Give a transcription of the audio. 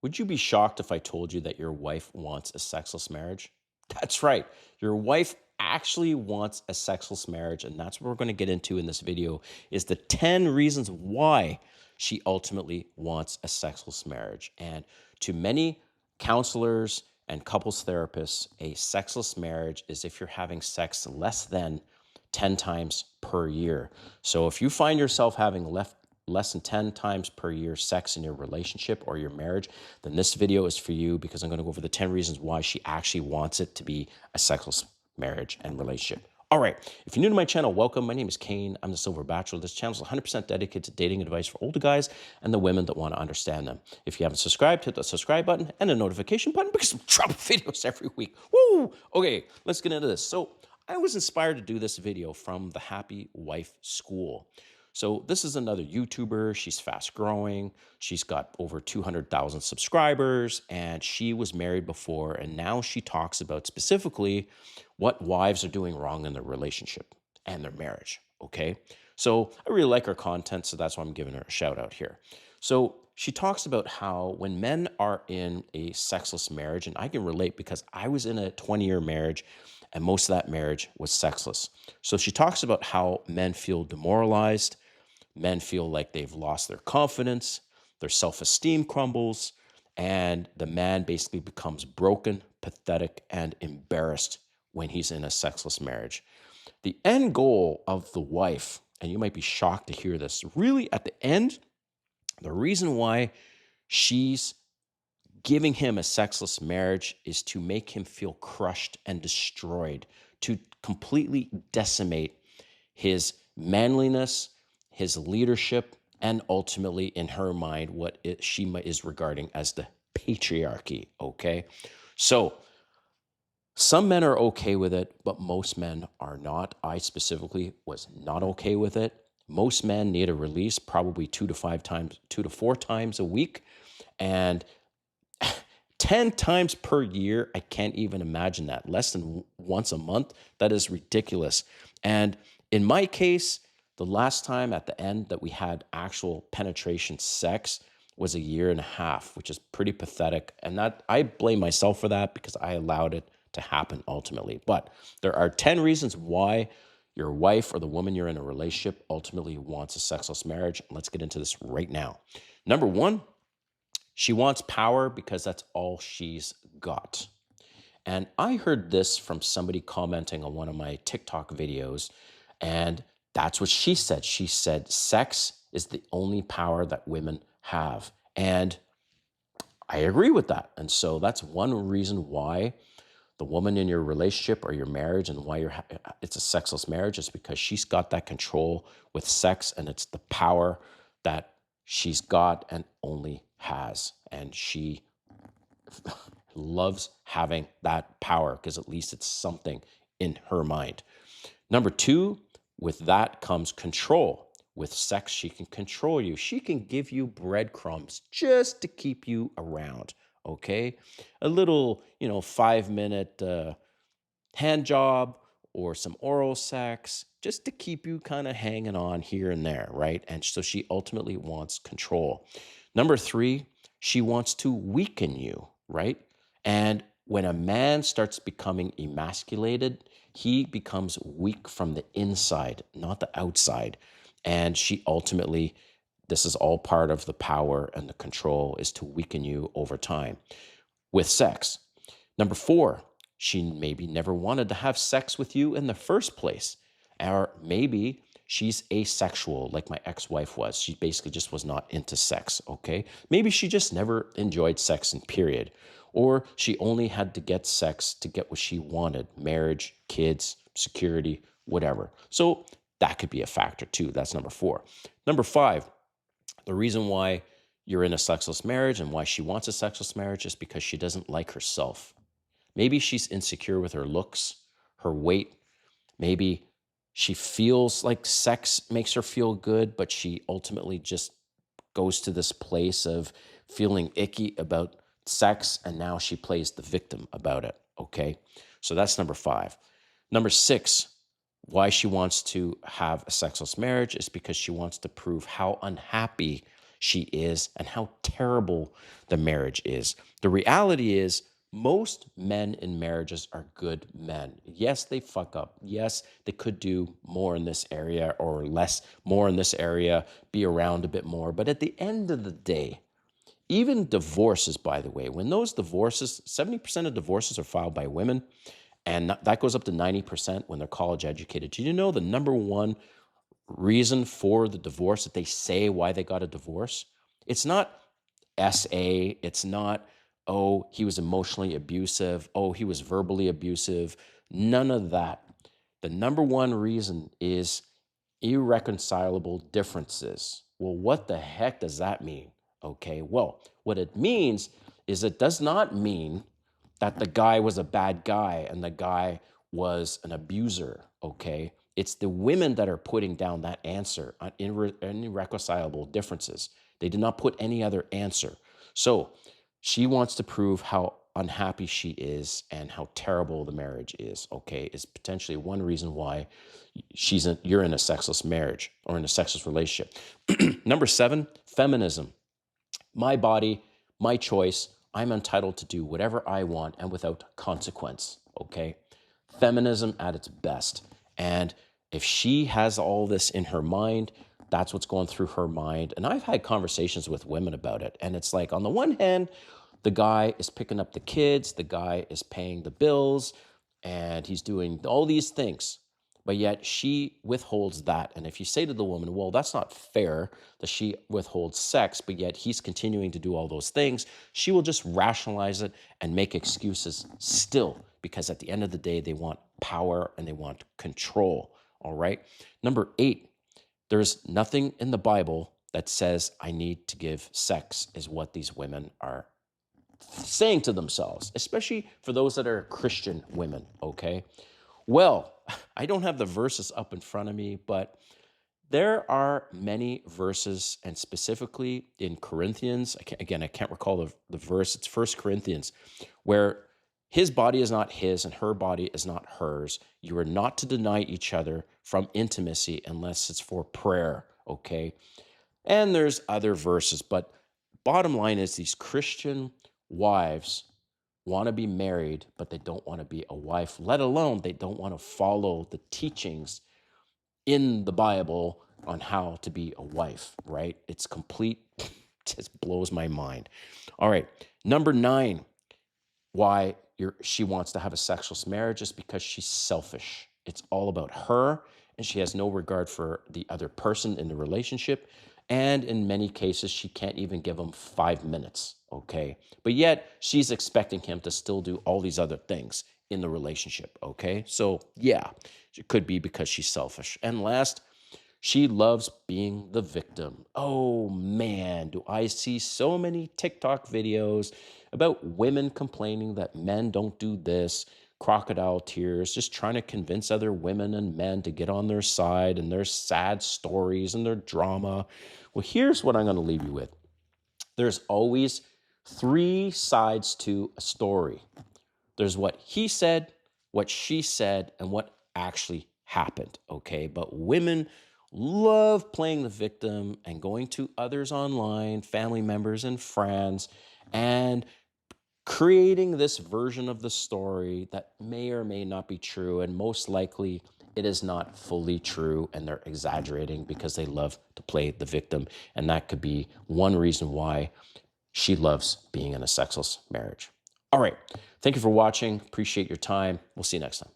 Would you be shocked if I told you that your wife wants a sexless marriage? That's right. Your wife actually wants a sexless marriage, and that's what we're going to get into in this video is the 10 reasons why she ultimately wants a sexless marriage. And to many counselors and couples therapists, a sexless marriage is if you're having sex less than 10 times per year. So if you find yourself having less than 10 times per year sex in your relationship or your marriage, then this video is for you because I'm going to go over the 10 reasons why she actually wants it to be a sexless marriage and relationship. All right, if you're new to my channel, welcome. My name is Kane. I'm the Silver Bachelor. This channel is 100% dedicated to dating advice for older guys and the women that want to understand them. If you haven't subscribed, hit the subscribe button and the notification button because I'm dropping videos every week. Woo! Okay, let's get into this. So I was inspired to do this video from the Happy Wife School. So this is another YouTuber. She's fast growing. She's got over 200,000 subscribers and she was married before. And now she talks about specifically what wives are doing wrong in their relationship and their marriage. Okay. So I really like her content. So that's why I'm giving her a shout out here. So she talks about how when men are in a sexless marriage, and I can relate because I was in a 20-year marriage and most of that marriage was sexless. So she talks about how men feel demoralized. Men feel like they've lost their confidence, their self-esteem crumbles, and the man basically becomes broken, pathetic, and embarrassed when he's in a sexless marriage. The end goal of the wife, and you might be shocked to hear this, really at the end, the reason why she's giving him a sexless marriage is to make him feel crushed and destroyed, to completely decimate his manliness, his leadership, and ultimately, in her mind, what she is regarding as the patriarchy, okay? So some men are okay with it, but most men are not. I specifically was not okay with it. Most men need a release probably 2 to 4 times a week. And 10 times per year, I can't even imagine that. Less than once a month, that is ridiculous. And in my case, the last time at the end that we had actual penetration sex was a year and a half, which is pretty pathetic. And that I blame myself for that because I allowed it to happen ultimately. But there are 10 reasons why your wife or the woman you're in a relationship ultimately wants a sexless marriage. Let's get into this right now. Number one, she wants power because that's all she's got. And I heard this from somebody commenting on one of my TikTok videos, and that's what she said. She said, sex is the only power that women have. And I agree with that. And so that's one reason why the woman in your relationship or your marriage and why it's a sexless marriage is because she's got that control with sex, and it's the power that she's got and only has. And she loves having that power because at least it's something in her mind. Number two, with that comes control. With sex, she can control you. She can give you breadcrumbs just to keep you around, okay? A little, 5-minute hand job or some oral sex just to keep you kind of hanging on here and there, right? And so she ultimately wants control. Number three, she wants to weaken you, right? And when a man starts becoming emasculated, he becomes weak from the inside, not the outside. And she ultimately, this is all part of the power and the control, is to weaken you over time with sex. Number four, she maybe never wanted to have sex with you in the first place. Or maybe she's asexual like my ex-wife was. She basically just was not into sex, okay? Maybe she just never enjoyed sex in period. Or she only had to get sex to get what she wanted, marriage, kids, security, whatever. So that could be a factor too. That's number four. Number five, the reason why you're in a sexless marriage and why she wants a sexless marriage is because she doesn't like herself. Maybe she's insecure with her looks, her weight. Maybe she feels like sex makes her feel good, but she ultimately just goes to this place of feeling icky about sex, and now she plays the victim about it, okay? So that's number five. Number six, why she wants to have a sexless marriage is because she wants to prove how unhappy she is and how terrible the marriage is. The reality is, most men in marriages are good men. Yes, they fuck up. Yes, they could do more in this area or less, more in this area, be around a bit more. But at the end of the day, even divorces, by the way, when those divorces, 70% of divorces are filed by women, and that goes up to 90% when they're college educated. Do you know the number one reason for the divorce that they say why they got a divorce? It's not SA. It's not, oh, he was emotionally abusive. Oh, he was verbally abusive. None of that. The number one reason is irreconcilable differences. Well, what the heck does that mean? Okay, well, what it means is it does not mean that the guy was a bad guy and the guy was an abuser, okay? It's the women that are putting down that answer on irreconcilable differences. They did not put any other answer. So she wants to prove how unhappy she is and how terrible the marriage is, okay? Is potentially one reason why you're in a sexless marriage or in a sexless relationship. Number 7, feminism. My body, my choice. I'm entitled to do whatever I want and without consequence, okay? Feminism at its best. And if she has all this in her mind, that's what's going through her mind. And I've had conversations with women about it. And it's like, on the one hand, the guy is picking up the kids, the guy is paying the bills, and he's doing all these things. But yet she withholds that. And if you say to the woman, well, that's not fair that she withholds sex, but yet he's continuing to do all those things, she will just rationalize it and make excuses still, because at the end of the day, they want power and they want control. All right. Number 8, there's nothing in the Bible that says I need to give sex, is what these women are saying to themselves, especially for those that are Christian women, okay? Well, I don't have the verses up in front of me, but there are many verses, and specifically in Corinthians, I can't recall the verse, it's 1 Corinthians, where his body is not his and her body is not hers. You are not to deny each other from intimacy unless it's for prayer, okay? And there's other verses, but bottom line is these Christian wives want to be married, but they don't want to be a wife, let alone they don't want to follow the teachings in the Bible on how to be a wife, right? It's complete, just blows my mind. All right, number 9, why she wants to have a sexless marriage is because she's selfish. It's all about her, and she has no regard for the other person in the relationship. And in many cases, she can't even give him 5 minutes, okay? But yet, she's expecting him to still do all these other things in the relationship, okay? So, yeah, it could be because she's selfish. And last, she loves being the victim. Oh, man, do I see so many TikTok videos about women complaining that men don't do this, crocodile tears, just trying to convince other women and men to get on their side and their sad stories and their drama. Well, here's what I'm going to leave you with. There's always 3 sides to a story. There's what he said, what she said, and what actually happened, okay? But women love playing the victim and going to others online, family members and friends, and creating this version of the story that may or may not be true, and most likely it is not fully true, and they're exaggerating because they love to play the victim. And that could be one reason why she loves being in a sexless marriage. All right. Thank you for watching. Appreciate your time. We'll see you next time.